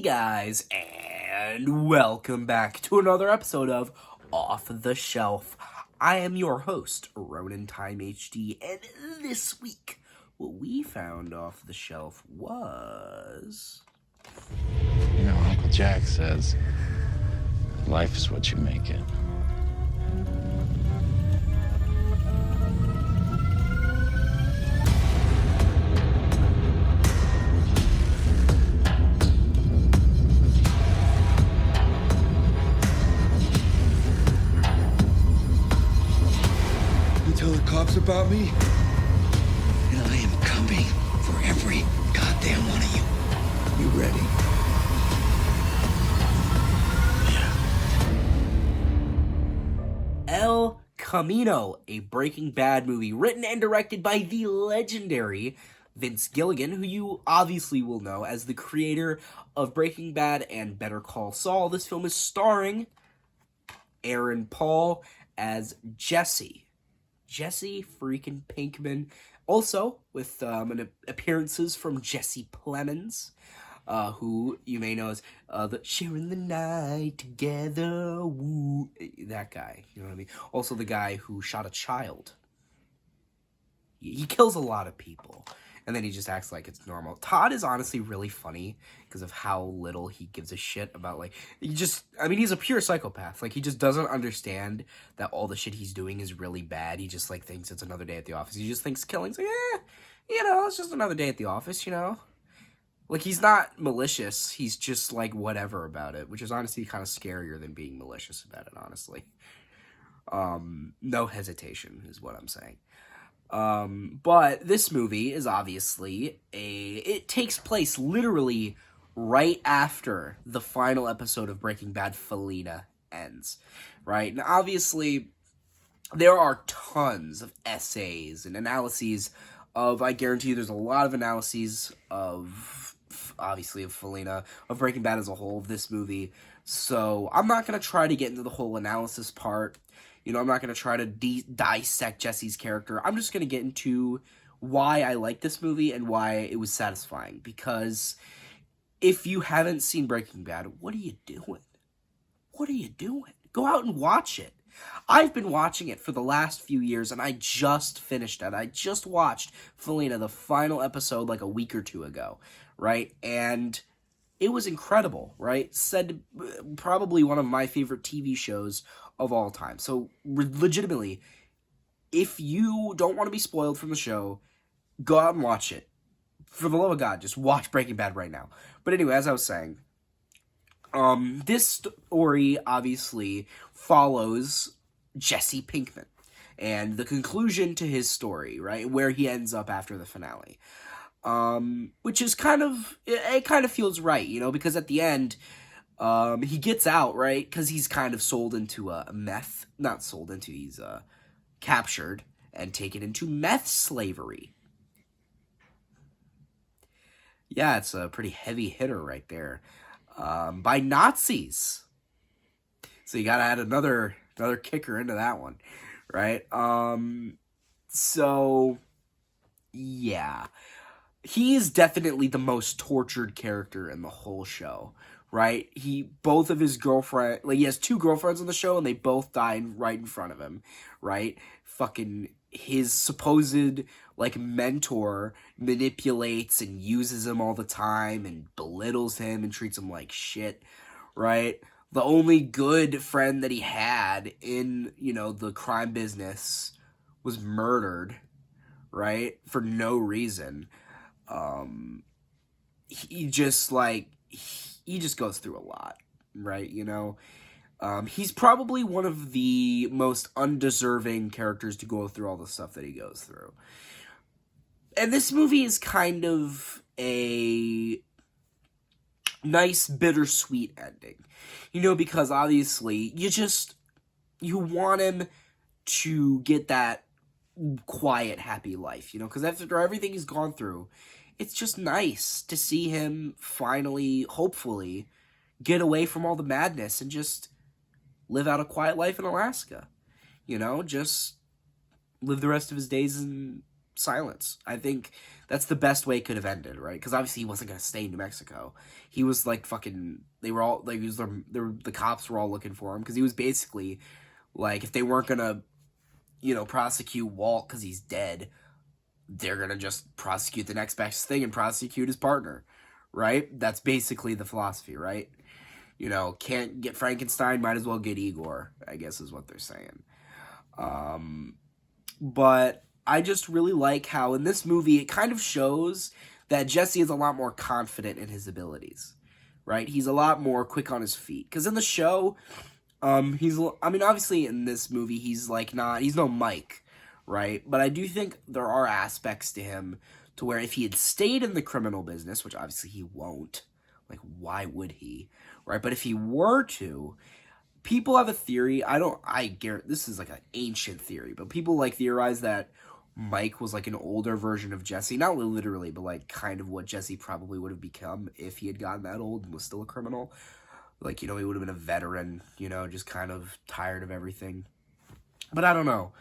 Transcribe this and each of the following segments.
guys, and welcome back to another episode of Off the Shelf. I am your host, Ronan Time HD, and this week, what we found off the shelf was... You know, Uncle Jack says, life is what you make it. Tell the cops about me, and I am coming for every goddamn one of you. You ready? Yeah. El Camino, a Breaking Bad movie written and directed by the legendary Vince Gilligan, who you obviously will know as the creator of Breaking Bad and Better Call Saul. This film is starring Aaron Paul as Jesse freaking Pinkman. Also, with appearances from Jesse Plemons, who you may know as the sharing the night together, woo, that guy, you know what I mean? Also the guy who shot a child. He kills a lot of people, and then he just acts like it's normal. Todd is honestly really funny because of how little he gives a shit about, like, he's a pure psychopath. Like, he just doesn't understand that all the shit he's doing is really bad. He just, like, thinks it's another day at the office. He just thinks killing's like, it's just another day at the office, you know? Like, he's not malicious. He's just, like, whatever about it, which is honestly kind of scarier than being malicious about it, honestly. No hesitation is what I'm saying. But this movie is obviously it takes place literally right after the final episode of Breaking Bad, Felina, ends, right? And obviously, there are tons of essays and analyses I guarantee you there's a lot of analyses of, obviously, of Felina, of Breaking Bad as a whole, of this movie, so I'm not going to try to get into the whole analysis part. You know, I'm not going to try to dissect Jesse's character. I'm just going to get into why I like this movie and why it was satisfying. Because if you haven't seen Breaking Bad, what are you doing? What are you doing? Go out and watch it. I've been watching it for the last few years, and I just finished it. I just watched Felina, the final episode, like a week or two ago, right? And it was incredible, right? Said probably one of my favorite TV shows of all time. So, legitimately, if you don't want to be spoiled from the show, go out and watch it. For the love of God, just watch Breaking Bad right now. But anyway, as I was saying, this story obviously follows Jesse Pinkman and the conclusion to his story, right? Where he ends up after the finale. Which is it kind of feels right, you know, because at the end, he gets out, right? Because he's kind of he's captured and taken into meth slavery. Yeah, it's a pretty heavy hitter right there. By Nazis. So you gotta add another kicker into that one, right? So, yeah. He is definitely the most tortured character in the whole show, right? Both of his girlfriend, like, he has two girlfriends on the show, and they both died right in front of him, right? Fucking his supposed, like, mentor manipulates and uses him all the time and belittles him and treats him like shit, right? The only good friend that he had in, you know, the crime business was murdered, right? For no reason. He just goes through a lot, right? You know, he's probably one of the most undeserving characters to go through all the stuff that he goes through. And this movie is kind of a nice bittersweet ending, you know, because obviously you want him to get that quiet, happy life, you know, because after everything he's gone through, it's just nice to see him finally, hopefully, get away from all the madness and just live out a quiet life in Alaska, you know, just live the rest of his days in silence. I think that's the best way it could have ended, right? Because obviously he wasn't gonna stay in New Mexico. He was like fucking. They were all like, the cops were all looking for him because he was basically like, if they weren't gonna, prosecute Walt because he's dead, they're gonna just prosecute the next best thing and prosecute his partner, right? That's basically the philosophy, right? Can't get Frankenstein, might as well get Igor, I guess is what they're saying. But I just really like how in this movie it kind of shows that Jesse is a lot more confident in his abilities, right? He's a lot more quick on his feet. Because in the show, obviously in this movie, he's no Mike, right? But I do think there are aspects to him to where if he had stayed in the criminal business, which obviously he won't, like, why would he, right? But if he were to, people have a theory. This is like an ancient theory, but people theorize that Mike was like an older version of Jesse, not literally, but like kind of what Jesse probably would have become if he had gotten that old and was still a criminal. Like, he would have been a veteran, just kind of tired of everything. But I don't know.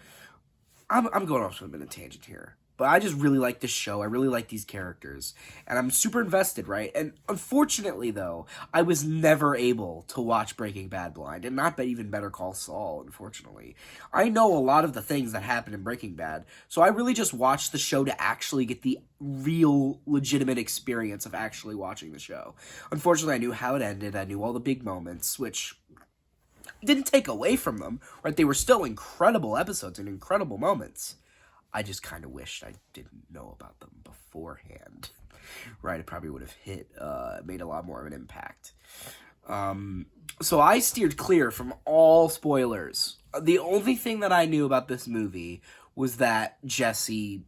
I'm going off on a bit of a tangent here. But I just really like this show. I really like these characters. And I'm super invested, right? And unfortunately, though, I was never able to watch Breaking Bad blind. And not even Better Call Saul, unfortunately. I know a lot of the things that happen in Breaking Bad. So I really just watched the show to actually get the real, legitimate experience of actually watching the show. Unfortunately, I knew how it ended. I knew all the big moments, which didn't take away from them, right? They were still incredible episodes and incredible moments. I just kind of wished I didn't know about them beforehand, right? It probably would have made a lot more of an impact. So I steered clear from all spoilers. The only thing that I knew about this movie was that Jesse,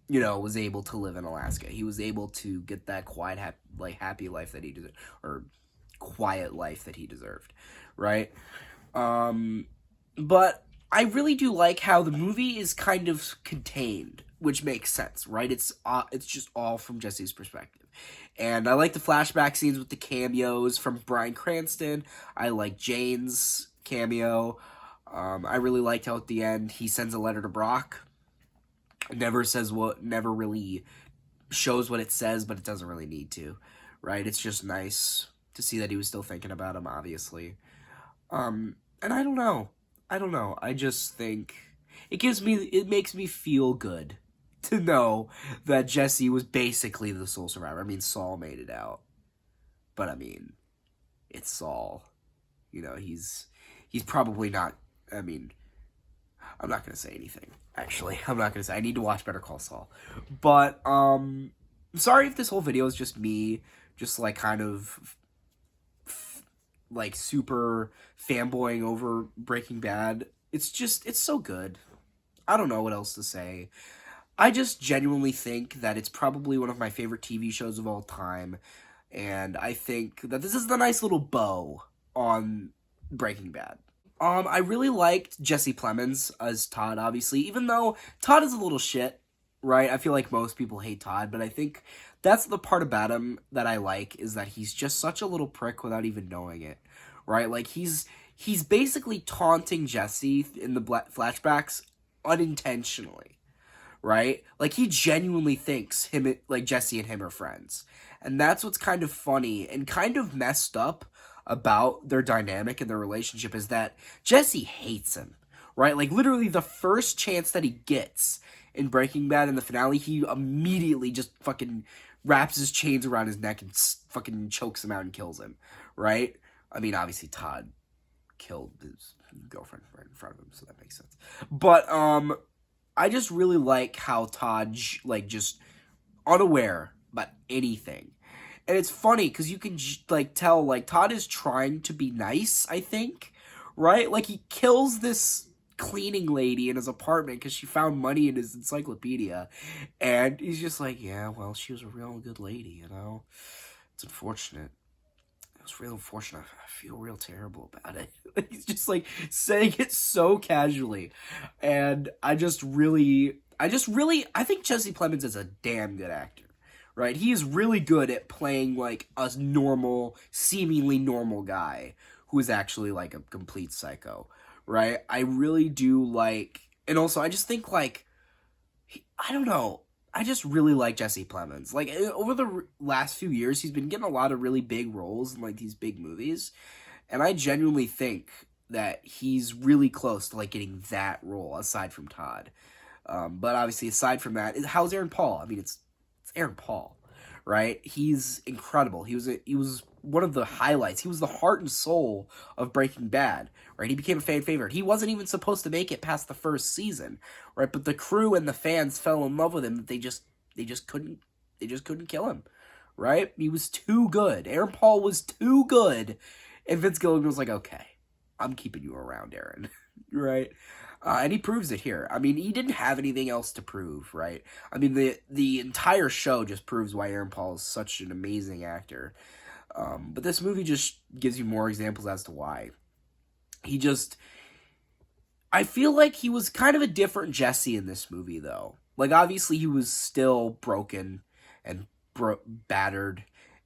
was able to live in Alaska. He was able to get that quiet, happy life that he deserved, or quiet life that he deserved, right? But I really do like how the movie is kind of contained, which makes sense, right? It's just all from Jesse's perspective. And I like the flashback scenes with the cameos from Bryan Cranston. I like Jane's cameo. I really liked how at the end he sends a letter to Brock. It never really shows what it says, but it doesn't really need to, right? It's just nice to see that he was still thinking about him, obviously. And I don't know. I just think it makes me feel good to know that Jesse was basically the sole survivor. I mean, Saul made it out, but it's Saul. He's probably not. I'm not gonna say anything. Actually, I'm not gonna say. I need to watch Better Call Saul. But sorry if this whole video is just me, just kind of super fanboying over Breaking Bad. It's so good. I don't know what else to say. I just genuinely think that it's probably one of my favorite TV shows of all time, and I think that this is the nice little bow on Breaking Bad. I really liked Jesse Plemons as Todd, obviously, even though Todd is a little shit, right? I feel like most people hate Todd, but I think that's the part about him that I like, is that he's just such a little prick without even knowing it, right? Like, he's basically taunting Jesse in the flashbacks unintentionally, right? Like, he genuinely thinks Jesse and him are friends. And that's what's kind of funny and kind of messed up about their dynamic and their relationship, is that Jesse hates him, right? Like, literally the first chance that he gets in Breaking Bad in the finale, he immediately just fucking wraps his chains around his neck and fucking chokes him out and kills him, right? Obviously Todd killed his girlfriend right in front of him, so that makes sense. But I just really like how Todd just unaware about anything. And it's funny because you can tell Todd is trying to be nice, I think, right? Like, he kills this cleaning lady in his apartment because she found money in his encyclopedia, and he's just like, yeah, well, she was a real good lady, it's unfortunate. It was real unfortunate. I feel real terrible about it. He's just saying it so casually, and I think Jesse Plemons is a damn good actor, right? He is really good at playing a normal, seemingly normal guy who is actually a complete psycho, right? I really do and also I just think I don't know. I just really like Jesse Plemons. Like, over the last few years, he's been getting a lot of really big roles in, like, these big movies. And I genuinely think that he's really close to, like, getting that role, aside from Todd. But obviously, aside from that, how's Aaron Paul? I mean, it's Aaron Paul, right? He's incredible. He was one of the highlights. He was the heart and soul of Breaking Bad, right? He became a fan favorite. He wasn't even supposed to make it past the first season, right? But the crew and the fans fell in love with him. They just couldn't kill him, right? He was too good. Aaron Paul was too good. And Vince Gilligan was like, okay, I'm keeping you around, Aaron, right? And he proves it here. I mean, he didn't have anything else to prove, right? I mean, the entire show just proves why Aaron Paul is such an amazing actor. But this movie just gives you more examples as to why. I feel like he was kind of a different Jesse in this movie, though. Like, obviously, he was still broken and battered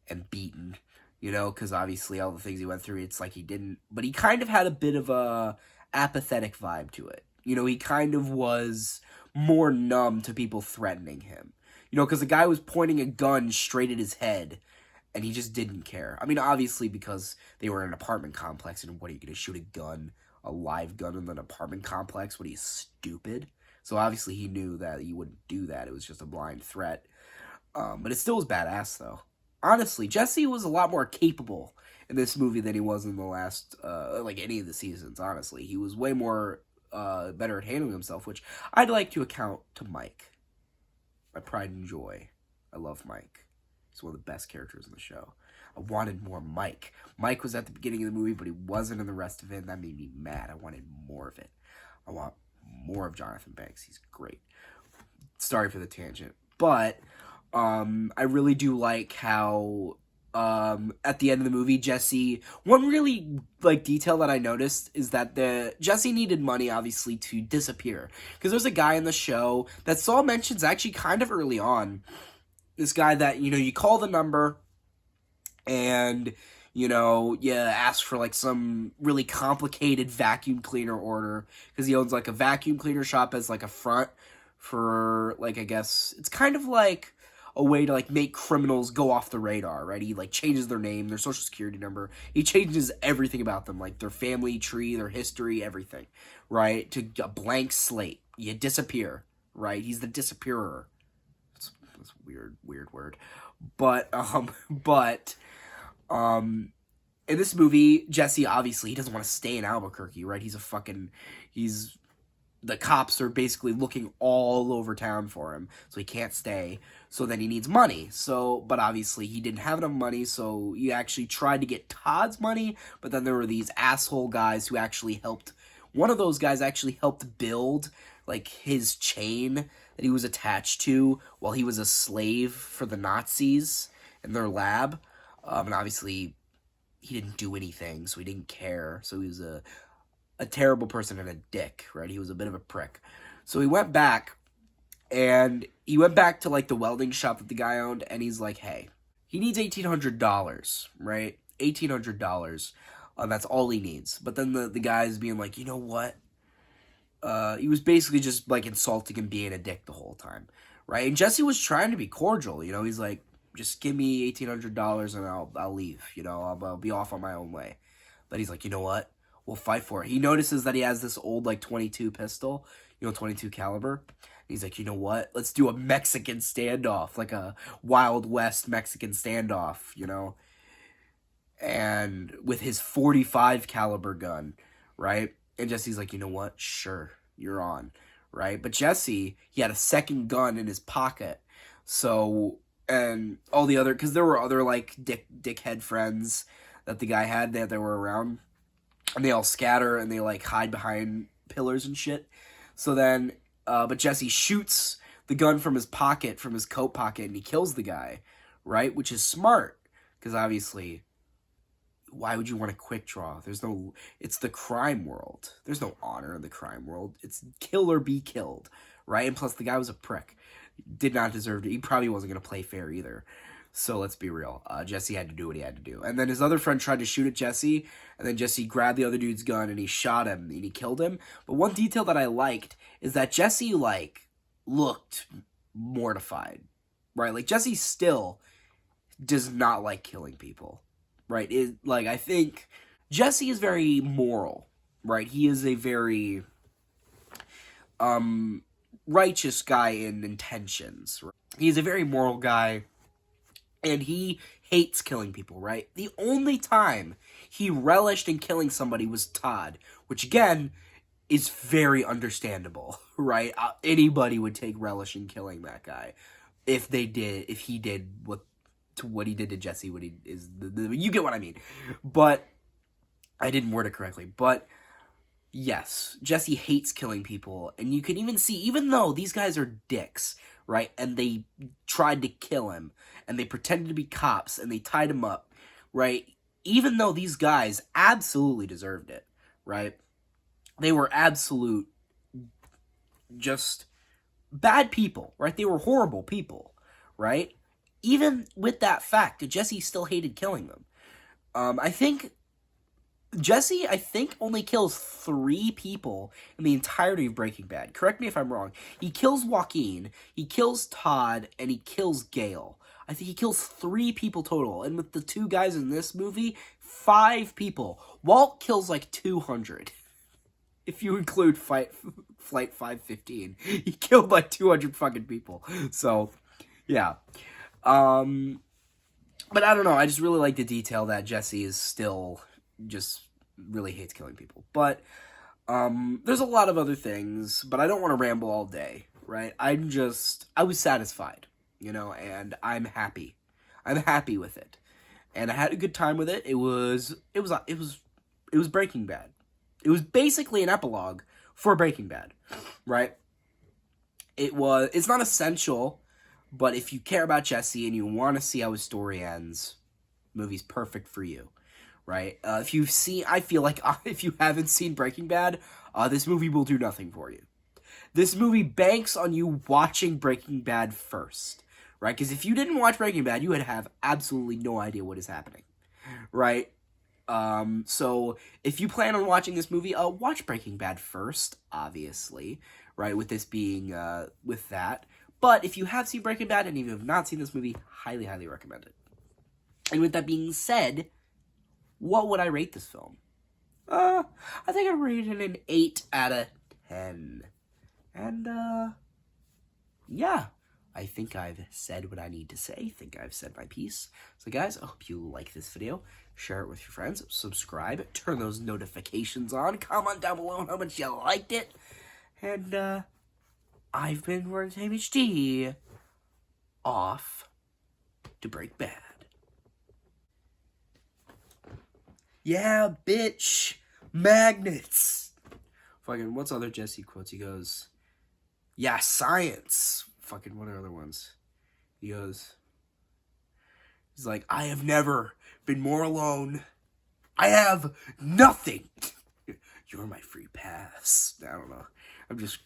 and beaten, you know, because obviously all the things he went through, it's like he didn't, but he kind of had a bit of a apathetic vibe to it. You know, he kind of was more numb to people threatening him. You know, because the guy was pointing a gun straight at his head, and he just didn't care. I mean, obviously, because they were in an apartment complex, and what, are you going to shoot a live gun in an apartment complex? What, are you, stupid? So obviously he knew that he wouldn't do that. It was just a blind threat. But it still was badass, though. Honestly, Jesse was a lot more capable in this movie than he was in the last, like, any of the seasons, honestly. He was way more better at handling himself, which I'd like to account to Mike. My pride and joy. I love Mike. He's one of the best characters in the show. I wanted more Mike. Mike was at the beginning of the movie, but he wasn't in the rest of it, and that made me mad. I wanted more of it. I want more of Jonathan Banks. He's great. Sorry for the tangent. But I really do like how at the end of the movie, Jesse, one really like detail that I noticed is that Jesse needed money, obviously, to disappear, because there's a guy in the show that Saul mentions actually kind of early on. This guy that, you know, you call the number and, you know, you ask for like some really complicated vacuum cleaner order, because he owns like a vacuum cleaner shop as like a front for, like, I guess it's kind of like a way to, like, make criminals go off the radar, right? He, like, changes their name, their social security number. He changes everything about them, like their family tree, their history, everything, right? To a blank slate. You disappear, right? He's the disappearer. That's a weird word. But in this movie, Jesse, obviously, he doesn't want to stay in Albuquerque, right? The cops are basically looking all over town for him, so he can't stay. So then he needs money. But obviously he didn't have enough money, so he actually tried to get Todd's money, but then there were these asshole guys who actually helped. One of those guys actually helped build, like, his chain that he was attached to while he was a slave for the Nazis in their lab. And obviously he didn't do anything, so he didn't care. So he was a terrible person and a dick, right? He was a bit of a prick. So he went back, and he went back to, like, the welding shop that the guy owned, and he's like, hey, he needs $1,800, right? $1,800. That's all he needs. But then the guy's being like, you know what? He was basically just, like, insulting and being a dick the whole time, right? And Jesse was trying to be cordial, you know? He's like, just give me $1,800 and I'll leave, you know? I'll be off on my own way. But he's like, you know what? We'll fight for it. He notices that he has this old, like, 22 pistol, you know, 22 caliber. He's like, you know what? Let's do a Mexican standoff, like a Wild West Mexican standoff, you know? And with his 45 caliber gun, right? And Jesse's like, you know what? Sure, you're on, right? But Jesse, he had a second gun in his pocket. So, and all the other, because there were other, like, dickhead friends that the guy had that were around. And they all scatter, and they, like, hide behind pillars and shit. So then, but Jesse shoots the gun from his pocket, from his coat pocket, and he kills the guy, right? Which is smart, because obviously, why would you want to quick draw? It's the crime world. There's no honor in the crime world. It's kill or be killed, right? And plus, the guy was a prick. Did not deserve it. He probably wasn't going to play fair either. So let's be real. Jesse had to do what he had to do. And then his other friend tried to shoot at Jesse, and then Jesse grabbed the other dude's gun, and he shot him, and he killed him. But one detail that I liked is that Jesse, like looked mortified, right? Like, Jesse still does not like killing people, right? I think Jesse is very moral, right? He is a very righteous guy in intentions. Right? He's a very moral guy, and he hates killing people, right? The only time he relished in killing somebody was Todd, which again is very understandable, right? Anybody would take relish in killing that guy if he did what he did to Jesse. What he is, you get what I mean. But I didn't word it correctly. But yes, Jesse hates killing people, and you can even see, even though these guys are dicks, right? And they tried to kill him, and they pretended to be cops, and they tied him up, right? Even though these guys absolutely deserved it, right? They were absolute, just bad people, right? They were horrible people, right? Even with that fact, Jesse still hated killing them. Jesse only kills 3 people in the entirety of Breaking Bad. Correct me if I'm wrong. He kills Joaquin, he kills Todd, and he kills Gale. I think he kills 3 people total. And with the 2 guys in this movie, 5 people. Walt kills like 200. If you include Flight 515. He killed like 200 fucking people. So, yeah. But I don't know. I just really like the detail that Jesse is still just really hates killing people. But there's a lot of other things, but I don't want to ramble all day, right? I was satisfied, and I'm happy. I'm happy with it. And I had a good time with it. It was Breaking Bad. It was basically an epilogue for Breaking Bad, right? It's not essential, but if you care about Jesse and you want to see how his story ends, movie's perfect for you, right? I feel like if you haven't seen Breaking Bad, this movie will do nothing for you. This movie banks on you watching Breaking Bad first, right? Because if you didn't watch Breaking Bad, you would have absolutely no idea what is happening, right? So if you plan on watching this movie, watch Breaking Bad first, obviously, right? With this being, with that. But if you have seen Breaking Bad and you have not seen this movie, highly, highly recommend it. And with that being said, what would I rate this film? I think I'd rate it an 8 out of 10. And, yeah. I think I've said what I need to say. I think I've said my piece. So guys, I hope you like this video. Share it with your friends. Subscribe. Turn those notifications on. Comment down below how much you liked it. And, I've been Word HD. Off to Break Bad. Yeah, bitch. Magnets. Fucking, what's other Jesse quotes? He goes, yeah, science. Fucking, what are other ones? He's like, I have never been more alone. I have nothing. You're my free pass. I don't know. I'm just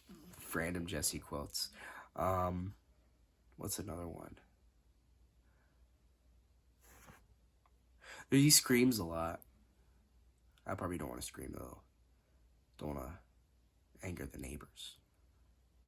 random Jesse quotes. What's another one? He screams a lot. I probably don't want to scream, though. Don't want to anger the neighbors.